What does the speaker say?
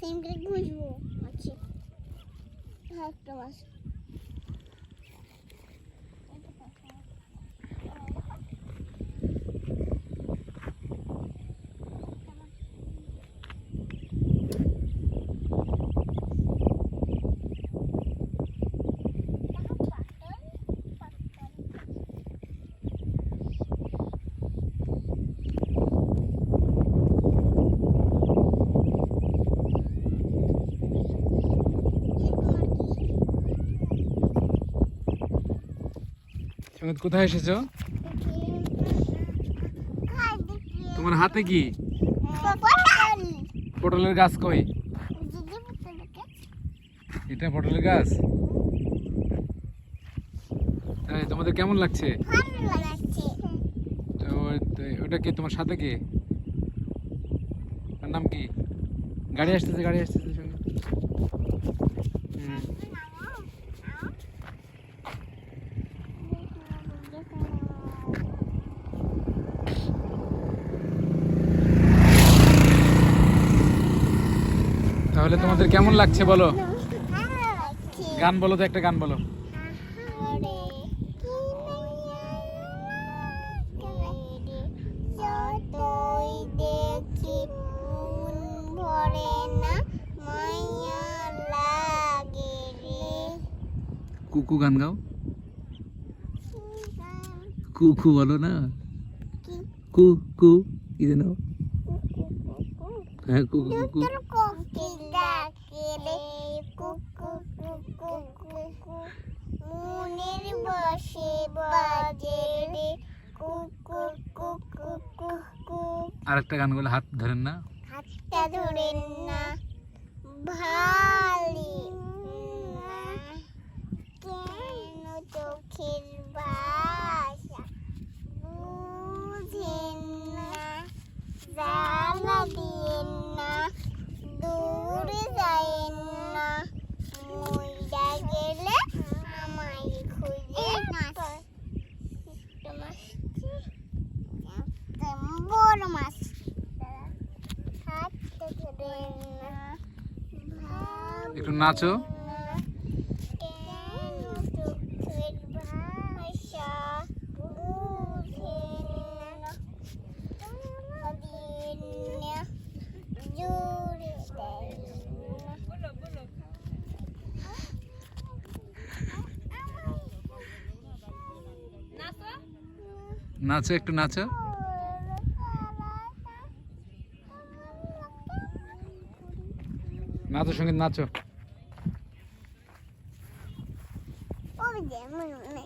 সিমকে ঘুষবো আছে একটা মাছ সঙ্গীত কোথায় এসেছো? তোমার হাতে কি? পটলের গাছ কই? এটা পটলের গাছ? তাই তোমাদের কেমন লাগছে? তো ওটা কি তোমার সাথে কি? তার নাম কি? গাড়ি আসতেছে সঙ্গে। তাহলে তোমাদের কেমন লাগছে বলো? গান বলো তো, একটা গান বলো। কুকু গান গাও। কুকু বলো না, কু কু কি যেন? হ্যাঁ কুকু কুকু। মনের বসে বাজে রে কুকু কুকু কুকু। আরেকটা গান বলে, হাত ধরেন না, হাতটা ধরেন না ভালি না কেন চোখের ভাষা বুঝেন না জ্বালা দিয়েন না দূরে যায়েন না মইরা গেলে আমায় খুঁজে বড় মাছ হাতটা ধরেন না একটু নাচো। নাচো, একটু নাচো। নাচো সঙ্গীত, নাচো। ওই যে মনে